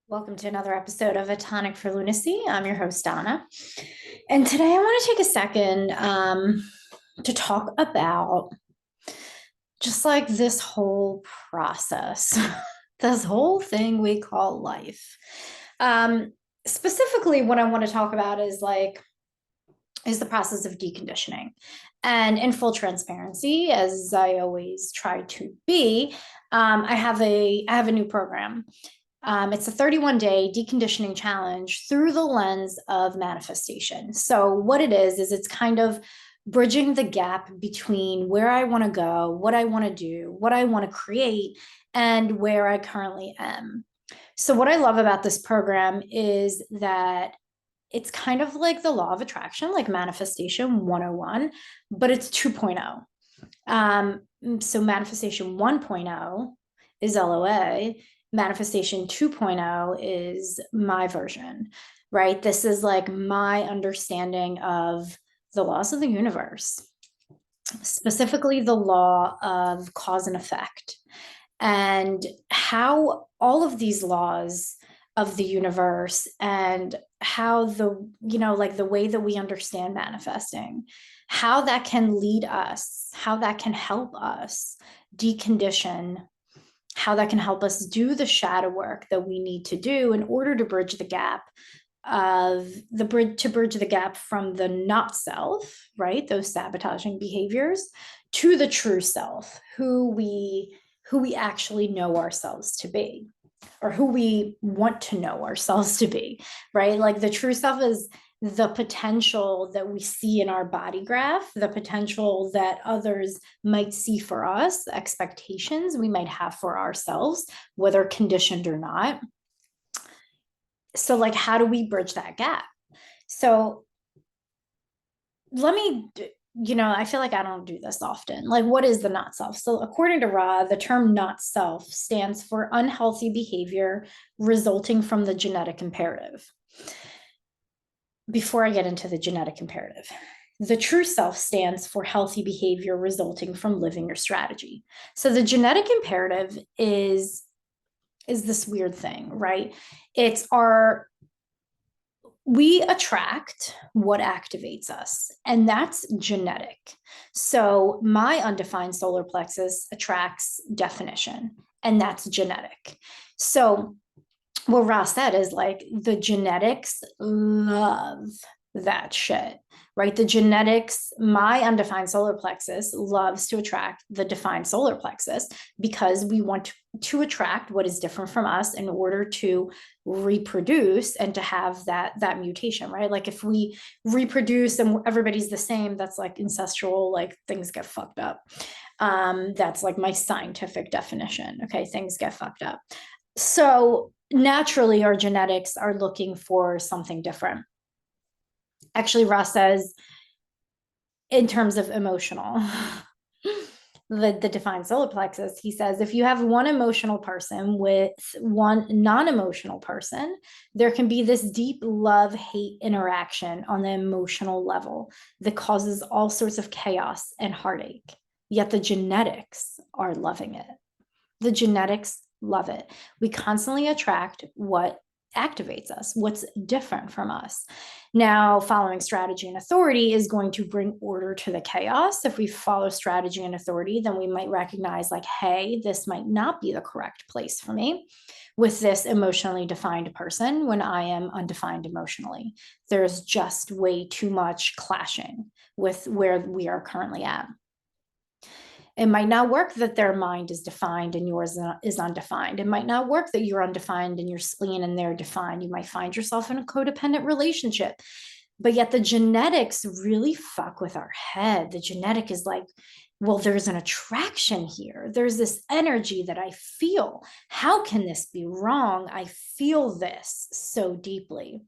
Welcome to another episode of A Tonic for Lunacy. I'm your host, Donna. And today I want to take a second to talk about just like this whole process, this whole thing we call life. Specifically, what I want to talk about is the process of deconditioning. And in full transparency, as I always try to be, I have a new program. It's a 31-day deconditioning challenge through the lens of manifestation. So what it is it's kind of bridging the gap between where I want to go, what I want to do, what I want to create, and where I currently am. So what I love about this program is that it's kind of like the law of attraction, like manifestation 101, but it's 2.0. So manifestation 1.0 is LOA. Manifestation 2.0 is my version, right? This is like my understanding of the laws of the universe, specifically the law of cause and effect, and how all of these laws of the universe and how like the way that we understand manifesting, how that can lead us, how that can help us decondition, how that can help us do the shadow work that we need to do in order to bridge the gap from the not self, right? Those sabotaging behaviors, to the true self, who we actually know ourselves to be, or who we want to know ourselves to be, right? Like the true self is the potential that we see in our body graph, the potential that others might see for us, expectations we might have for ourselves, whether conditioned or not. So, like, how do we bridge that gap? So, I feel like I don't do this often. Like, what is the not self? So, according to Ra, the term not self stands for unhealthy behavior resulting from the genetic imperative. Before I get into the genetic imperative, the true self stands for healthy behavior resulting from living your strategy. So the genetic imperative is this weird thing, right? We attract what activates us, and that's genetic. So my undefined solar plexus attracts definition, and that's genetic. So what Ross said is like the genetics love that shit, right? The genetics, my undefined solar plexus loves to attract the defined solar plexus because we want to attract what is different from us in order to reproduce and to have that mutation, right? Like if we reproduce and everybody's the same, that's like ancestral, like things get fucked up. That's like my scientific definition. Okay, things get fucked up. So naturally, our genetics are looking for something different. Actually, Ross says, in terms of emotional, the defined solar plexus, he says, if you have one emotional person with one non-emotional person, there can be this deep love-hate interaction on the emotional level that causes all sorts of chaos and heartache. Yet the genetics are loving it. The genetics love it. We constantly attract what activates us, what's different from us. Now, following strategy and authority is going to bring order to the chaos. If we follow strategy and authority, then we might recognize, like, hey, this might not be the correct place for me with this emotionally defined person when I am undefined emotionally. There's just way too much clashing with where we are currently at. It might not work that their mind is defined and yours is undefined. It might not work that you're undefined and your spleen and they're defined. You might find yourself in a codependent relationship. But yet the genetics really fuck with our head. The genetic is like, well, there's an attraction here. There's this energy that I feel. How can this be wrong? I feel this so deeply.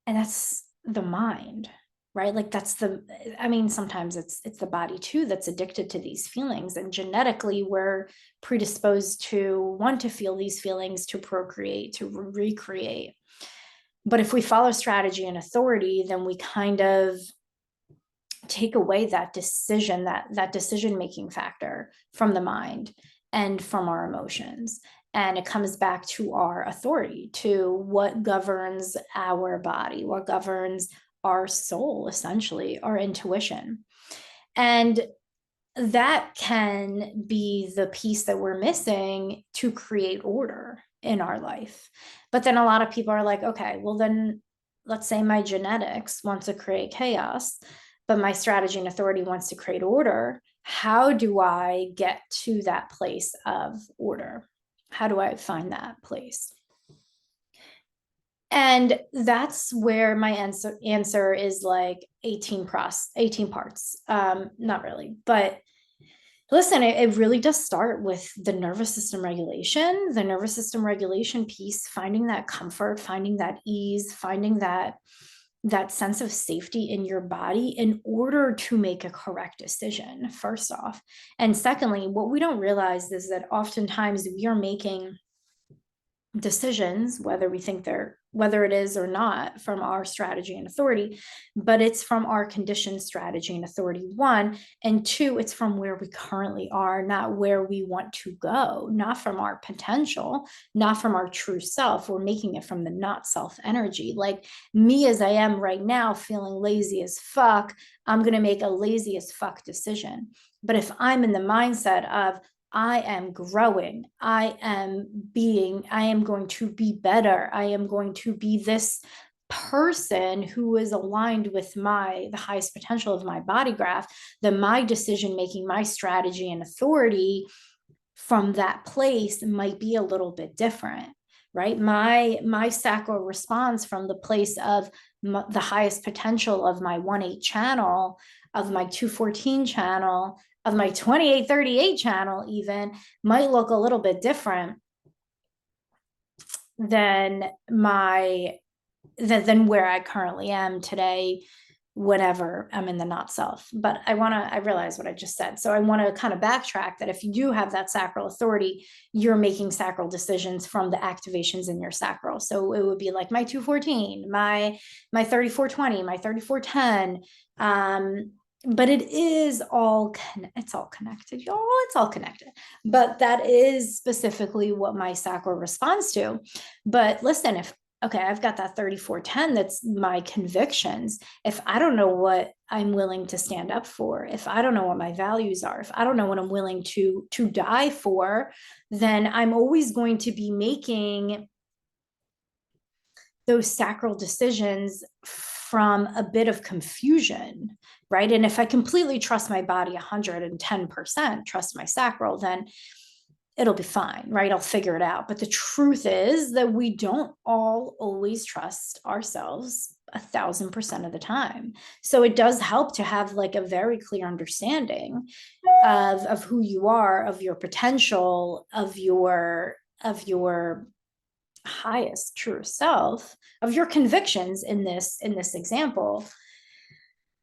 And that's the mind, right? Like sometimes it's the body too that's addicted to these feelings, and genetically we're predisposed to want to feel these feelings, to procreate, to recreate. But if we follow strategy and authority, then we kind of take away that decision making factor from the mind and from our emotions. And it comes back to our authority, to what governs our body, what governs our soul, essentially, our intuition. And that can be the piece that we're missing to create order in our life. But then a lot of people are like, okay, well, then let's say my genetics wants to create chaos, but my strategy and authority wants to create order. How do I get to that place of order? How do I find that place? And that's where my answer is like 18 parts. Not really, but listen, it really does start with the nervous system regulation piece, finding that comfort, finding that ease, finding that sense of safety in your body in order to make a correct decision, first off. And secondly, what we don't realize is that oftentimes we are making decisions, whether it is or not from our strategy and authority, but it's from our conditioned strategy and authority, one, and two, it's from where we currently are, not where we want to go, not from our potential, not from our true self. We're making it from the not self energy. Like me as I am right now, feeling lazy as fuck, I'm going to make a lazy as fuck decision. But if I'm in the mindset of I am growing, I am going to be better, I am going to be this person who is aligned with the highest potential of my body graph, then my decision making, my strategy and authority from that place might be a little bit different, right? My sacral response from the place of the highest potential of my 1-8 channel, of my 214 channel, of my 2838 channel even, might look a little bit different than than where I currently am today, whenever I'm in the not self. But I realize what I just said. So I want to kind of backtrack that if you do have that sacral authority, you're making sacral decisions from the activations in your sacral. So it would be like my 214, my 3420, my 3410. But it's all connected, y'all. It's all connected. But that is specifically what my sacral responds to. But listen, okay, I've got that 3410, that's my convictions. If I don't know what I'm willing to stand up for, if I don't know what my values are, if I don't know what I'm willing to die for, then I'm always going to be making those sacral decisions from a bit of confusion, right? And if I completely trust my body 110%, trust my sacral, then it'll be fine, right? I'll figure it out. But the truth is that we don't all always trust ourselves 1,000% of the time. So it does help to have like a very clear understanding of who you are, of your potential, of your highest true self, of your convictions in this example,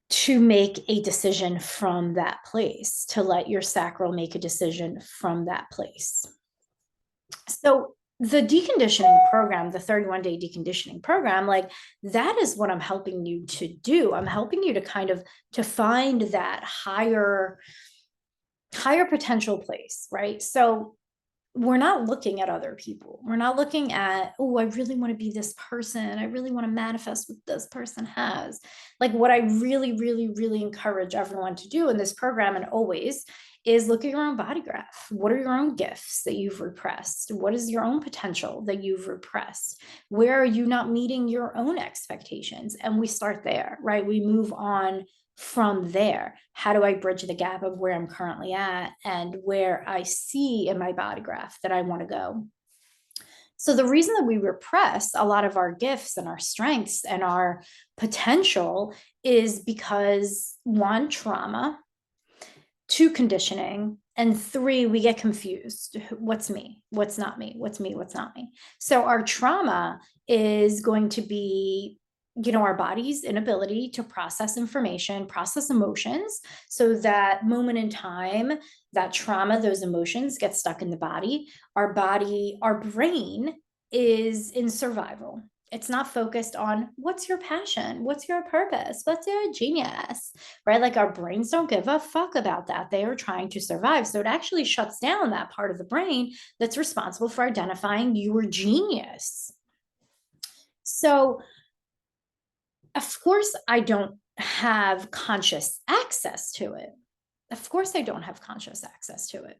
to make a decision from that place, to let your sacral make a decision from that place. So the deconditioning program, the 31-day deconditioning program, like that is what I'm helping you to do. I'm helping you to kind of to find that higher potential place, right? So we're not looking at other people. We're not looking at, oh, I really want to be this person. I really want to manifest what this person has. Like what I really, really, really encourage everyone to do in this program and always is look at your own body graph. What are your own gifts that you've repressed? What is your own potential that you've repressed? Where are you not meeting your own expectations? And we start there, right? We move on from there. How do I bridge the gap of where I'm currently at and where I see in my body graph that I want to go? So the reason that we repress a lot of our gifts and our strengths and our potential is because, one, trauma, two, conditioning, and three, we get confused. What's me? What's not me? What's me? What's not me? So our trauma is going to be, our body's inability to process information, process emotions. So that moment in time, that trauma, those emotions get stuck in the body. Our brain is in survival. It's not focused on what's your passion, what's your purpose, what's your genius, right? Like our brains don't give a fuck about that. They are trying to survive. So it actually shuts down that part of the brain that's responsible for identifying your genius. So, of course, I don't have conscious access to it. Of course, I don't have conscious access to it.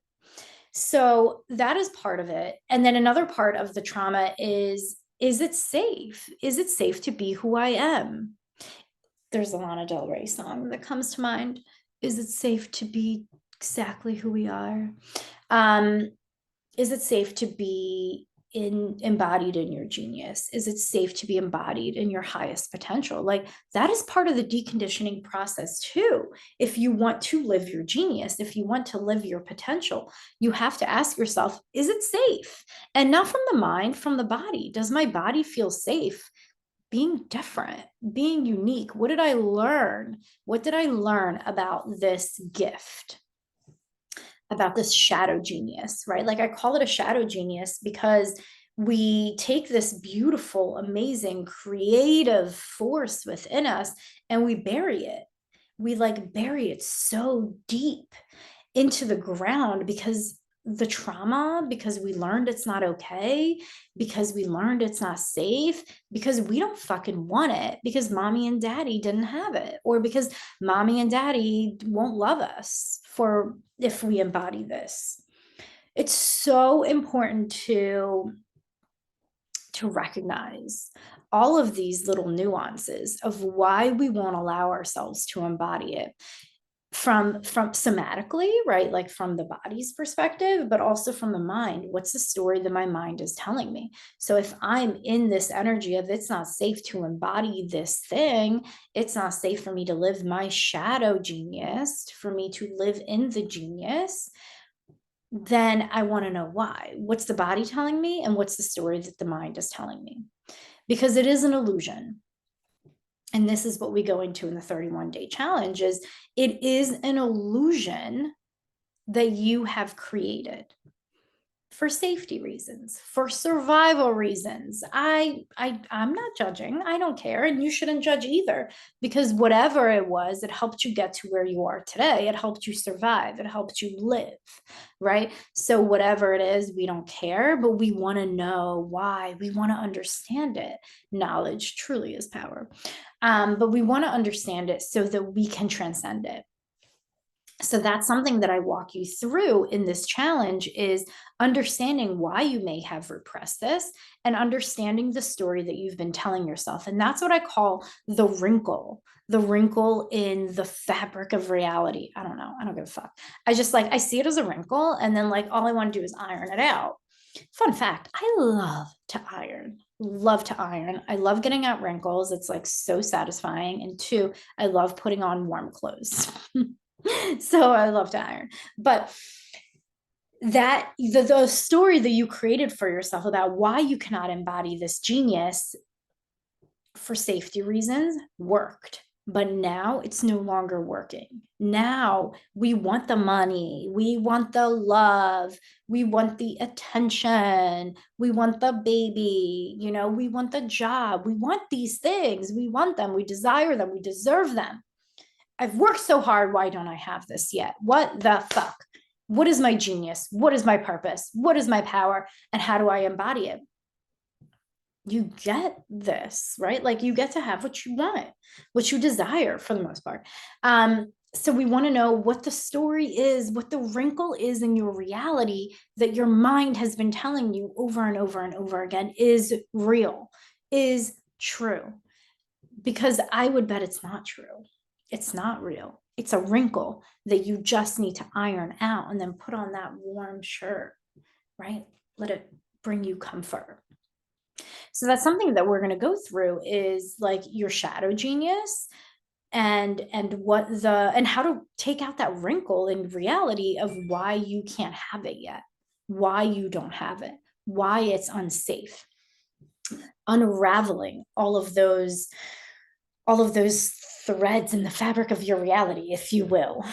So that is part of it. And then another part of the trauma is it safe? Is it safe to be who I am? There's a Lana Del Rey song that comes to mind. Is it safe to be exactly who we are? Is it safe to be embodied in your genius? Is it safe to be embodied in your highest potential? Like that is part of the deconditioning process too. If you want to live your genius, if you want to live your potential, you have to ask yourself, is it safe? And not from the mind, from the body. Does my body feel safe being different, being unique? What did I learn? What did I learn about this gift? About this shadow genius, right? Like I call it a shadow genius because we take this beautiful, amazing, creative force within us and we bury it. We like bury it so deep into the ground because the trauma, because we learned it's not okay, because we learned it's not safe, because we don't fucking want it, because mommy and daddy didn't have it, or because mommy and daddy won't love us for if we embody this. It's so important to recognize all of these little nuances of why we won't allow ourselves to embody it from somatically, right? Like from the body's perspective, but also from the mind. What's the story that my mind is telling me? So if I'm in this energy of it's not safe to embody this thing, it's not safe for me to live my shadow genius, for me to live in the genius, then I want to know why. What's the body telling me? And what's the story that the mind is telling me? Because it is an illusion. And this is what we go into in the 31-day challenge is it is an illusion that you have created for safety reasons, for survival reasons. I'm not judging. I don't care. And you shouldn't judge either, because whatever it was, it helped you get to where you are today. It helped you survive. It helped you live, right? So whatever it is, we don't care, but we want to know why. We want to understand it. Knowledge truly is power. But we want to understand it so that we can transcend it. So that's something that I walk you through in this challenge is understanding why you may have repressed this and understanding the story that you've been telling yourself. And that's what I call the wrinkle in the fabric of reality. I don't know. I don't give a fuck. I just like, I see it as a wrinkle. And then like, all I want to do is iron it out. Fun fact, I love to iron. Love to iron. I love getting out wrinkles. It's like so satisfying. And two, I love putting on warm clothes. So I love to iron. But that the story that you created for yourself about why you cannot embody this genius for safety reasons worked. But now it's no longer working. Now we want the money, we want the love, we want the attention, we want the baby, you know, we want the job, we want these things, we want them, we desire them, we deserve them. I've worked so hard. Why don't I have this yet? What the fuck? What is my genius? What is my purpose? What is my power? And how do I embody it? You get this, right? Like you get to have what you want, what you desire for the most part. So we want to know what the story is, what the wrinkle is in your reality that your mind has been telling you over and over and over again is real, is true. Because I would bet it's not true. It's not real. It's a wrinkle that you just need to iron out and then put on that warm shirt, right? Let it bring you comfort. So that's something that we're going to go through is like your shadow genius and how to take out that wrinkle in reality of why you can't have it yet, why you don't have it, why it's unsafe. Unraveling all of those threads in the fabric of your reality, if you will.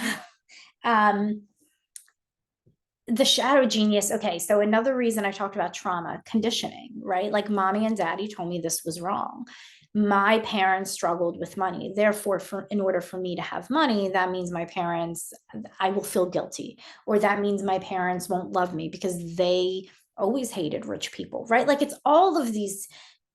The shadow genius. Okay. So another reason I talked about trauma, conditioning, right? Like mommy and daddy told me this was wrong. My parents struggled with money. Therefore, in order for me to have money, that means my parents, I will feel guilty, or that means my parents won't love me because they always hated rich people, right? Like it's all of these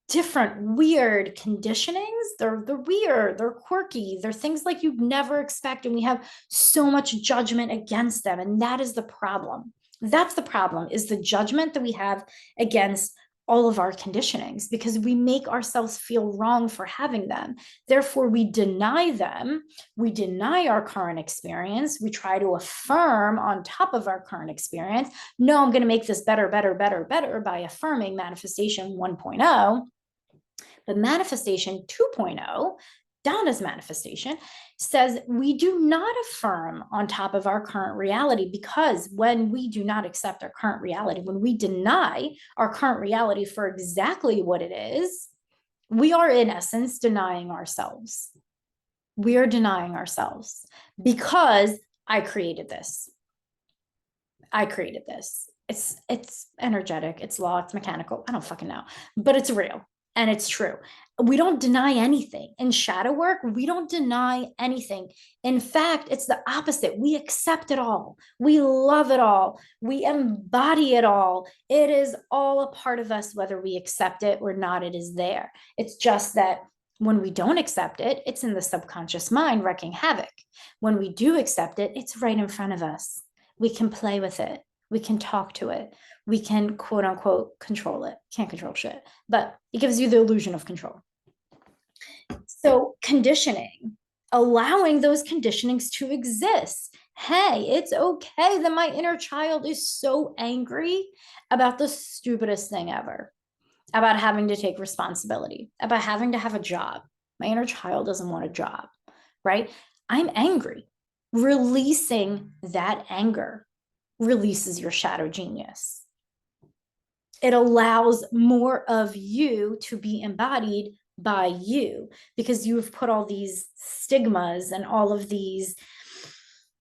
different weird conditionings. They're weird, they're quirky, they're things like you'd never expect, and we have so much judgment against them, and that is the problem. That's the problem, is the judgment that we have against all of our conditionings, because we make ourselves feel wrong for having them. Therefore, we deny them. We deny our current experience. We try to affirm on top of our current experience. No, I'm going to make this better, better, better, better by affirming manifestation 1.0. But manifestation 2.0, Donna's manifestation, says we do not affirm on top of our current reality, because when we do not accept our current reality, when we deny our current reality for exactly what it is, we are in essence denying ourselves. We are denying ourselves because I created this. I created this. It's energetic, it's law, it's mechanical. I don't fucking know, but it's real and it's true. We don't deny anything. In shadow work, we don't deny anything. In fact, it's the opposite. We accept it all. We love it all. We embody it all. It is all a part of us, whether we accept it or not, it is there. It's just that when we don't accept it, it's in the subconscious mind wreaking havoc. When we do accept it, it's right in front of us. We can play with it. We can talk to it. We can quote unquote control it. Can't control shit, but it gives you the illusion of control. So conditioning, allowing those conditionings to exist. Hey, it's okay that my inner child is so angry about the stupidest thing ever, about having to take responsibility, about having to have a job. My inner child doesn't want a job, right? I'm angry. Releasing that anger releases your shadow genius. It allows more of you to be embodied by you, because you've put all these stigmas and all of these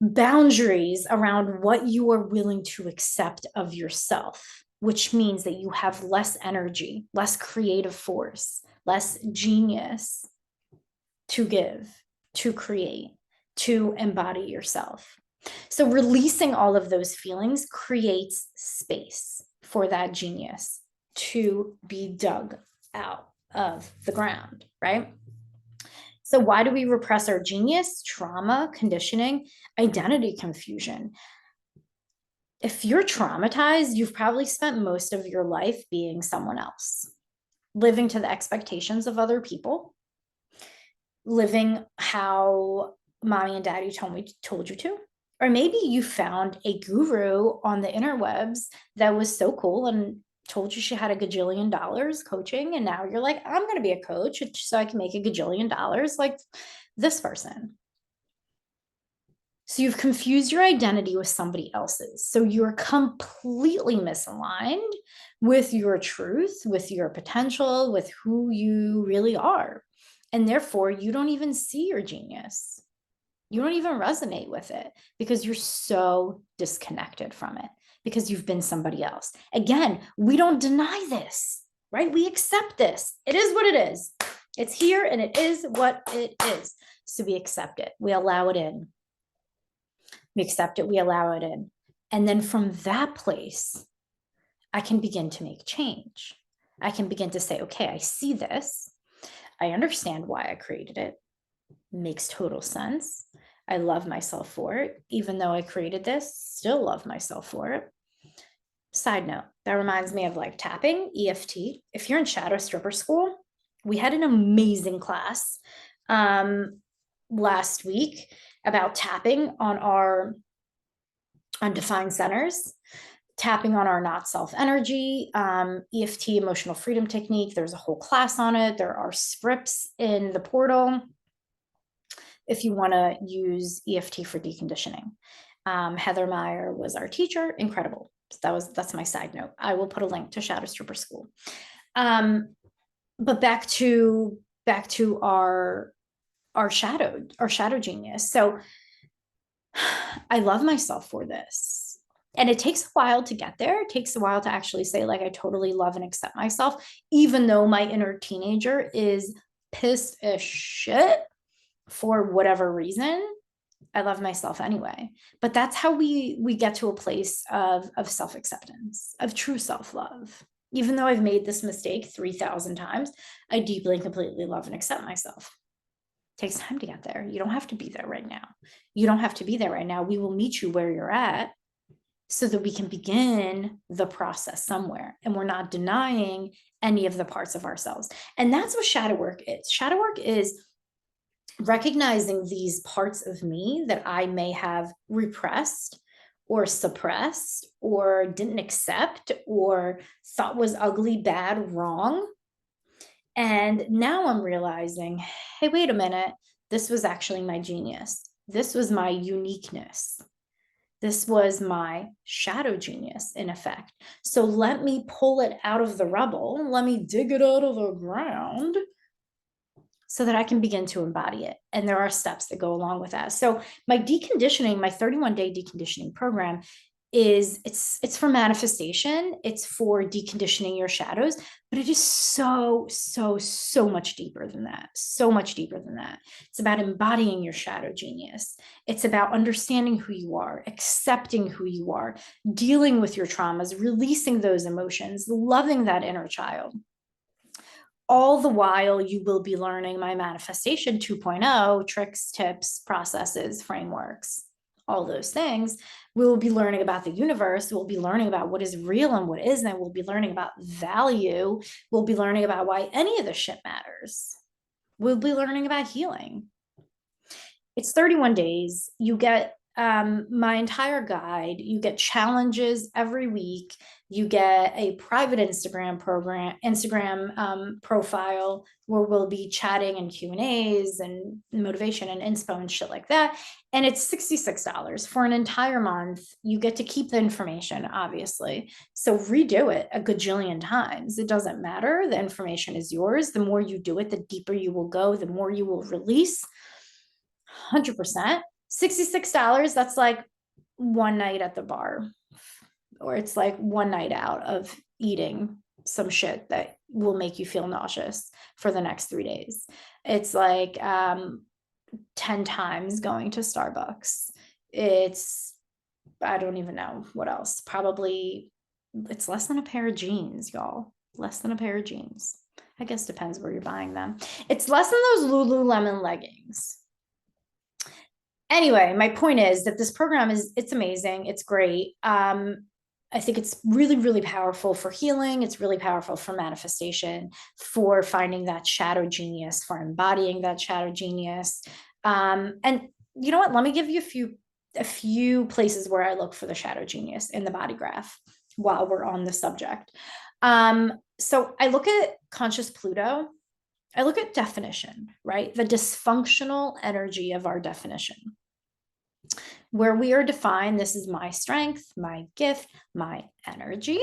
boundaries around what you are willing to accept of yourself, which means that you have less energy, less creative force, less genius to give, to create, to embody yourself. So releasing all of those feelings creates space for that genius to be dug out of the ground, right? So why do we repress our genius? Trauma, conditioning, identity confusion. If you're traumatized, you've probably spent most of your life being someone else, living to the expectations of other people, living how mommy and daddy told you to. Or maybe you found a guru on the interwebs that was so cool and told you she had a gajillion dollars coaching, and now you're like, I'm going to be a coach so I can make a gajillion dollars like this person. So you've confused your identity with somebody else's. So you're completely misaligned with your truth, with your potential, with who you really are. And therefore, you don't even see your genius. You don't even resonate with it because you're so disconnected from it, because you've been somebody else. Again, we don't deny this, right? We accept this. It is what it is. It's here and it is what it is. So we accept it. We allow it in. We accept it. We allow it in. And then from that place, I can begin to make change. I can begin to say, okay, I see this. I understand why I created it. Makes total sense. I love myself for it. Even though I created this, still love myself for it. Side note, that reminds me of like tapping, EFT. If you're in shadow stripper school, we had an amazing class last week about tapping on our undefined centers, tapping on our not self energy, EFT, emotional freedom technique. There's a whole class on it. There are scripts in the portal if you want to use EFT for deconditioning. Heather Meyer was our teacher. Incredible. That's my side note. I will put a link to Shadow Stripper School. But back to our shadow genius. So I love myself for this. And it takes a while to get there. It takes a while to actually say, like, I totally love and accept myself, even though my inner teenager is pissed as shit for whatever reason. I love myself anyway. But that's how we get to a place of self-acceptance, of true self-love. Even though I've made this mistake 3,000 times, I deeply and completely love and accept myself. It takes time to get there. You don't have to be there right now. You don't have to be there right now. We will meet you where you're at so that we can begin the process somewhere, and we're not denying any of the parts of ourselves. And that's what shadow work is. Shadow work is recognizing these parts of me that I may have repressed or suppressed or didn't accept or thought was ugly, bad, wrong. And now I'm realizing, hey, wait a minute, this was actually my genius. This was my uniqueness. This was my shadow genius, in effect. So let me pull it out of the rubble. Let me dig it out of the ground so that I can begin to embody it. And there are steps that go along with that. So my deconditioning, my 31-day deconditioning program is it's for manifestation. It's for deconditioning your shadows, but it is so much deeper than that. So much deeper than that. It's about embodying your shadow genius. It's about understanding who you are, accepting who you are, dealing with your traumas, releasing those emotions, loving that inner child. All the while, you will be learning my manifestation 2.0 tricks, tips, processes, frameworks, all those things. We will be learning about the universe. We'll be learning about what is real and what isn't. We'll be learning about value. We'll be learning about why any of this shit matters. We'll be learning about healing. It's 31 days. You get my entire guide. You get challenges every week. You get a private Instagram profile where we'll be chatting and Q&As and motivation and inspo and shit like that. And it's $66 for an entire month. You get to keep the information, obviously. So redo it a gajillion times. It doesn't matter. The information is yours. The more you do it, the deeper you will go, the more you will release. 100%. $66, that's like one night at the bar, or it's like one night out of eating some shit that will make you feel nauseous for the next 3 days. It's like 10 times going to Starbucks. It's, I don't even know what else. Probably it's less than a pair of jeans, y'all. Less than a pair of jeans. I guess depends where you're buying them. It's less than those Lululemon leggings. Anyway, my point is that this program it's amazing. It's great. I think it's really powerful for healing. It's really powerful for manifestation, for finding that shadow genius, for embodying that shadow genius. And you know what? Let me give you a few places where I look for the shadow genius in the body graph while we're on the subject. So I look at conscious Pluto. I look at definition, right? The dysfunctional energy of our definition. Where we are defined, this is my strength, my gift, my energy.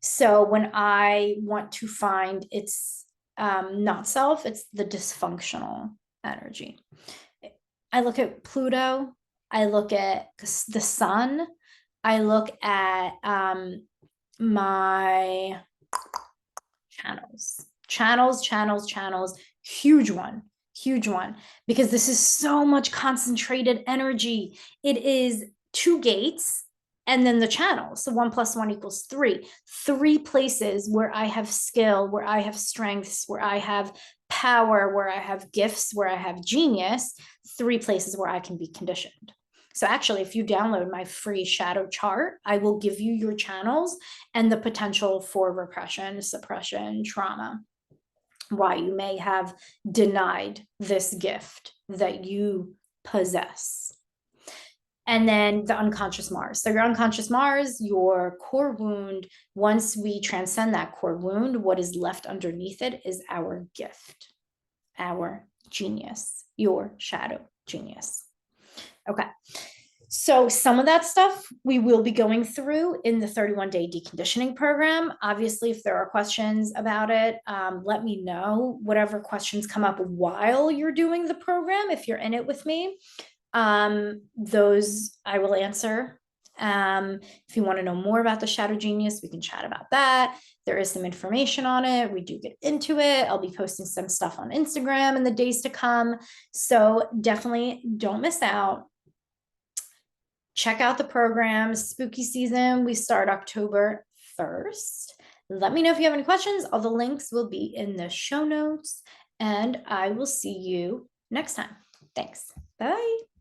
So when I want to find its not self, it's the dysfunctional energy. I look at Pluto, I look at the sun, I look at my channels, huge one, because this is so much concentrated energy. It is 2 gates and then the channel. So 1 + 1 = 3. 3 places where I have skill, where I have strengths, where I have power, where I have gifts, where I have genius. 3 places where I can be conditioned. So actually, if you download my free shadow chart, I will give you your channels and the potential for repression, suppression, trauma, why you may have denied this gift that you possess. And then the unconscious Mars. So your unconscious Mars, your core wound, once we transcend that core wound, what is left underneath it is our gift, our genius, your shadow genius. Okay. So some of that stuff we will be going through in the 31-day deconditioning program. Obviously, if there are questions about it, let me know. Whatever questions come up while you're doing the program, if you're in it with me, those I will answer If you want to know more about the Shadow Genius, we can chat about that. There is some information on it. We do get into it. I'll be posting some stuff on Instagram in the days to come. So definitely don't miss out. Check out the program. Spooky season, we start October 1st. Let me know if you have any questions. All the links will be in the show notes, and I will see you next time. Thanks. Bye.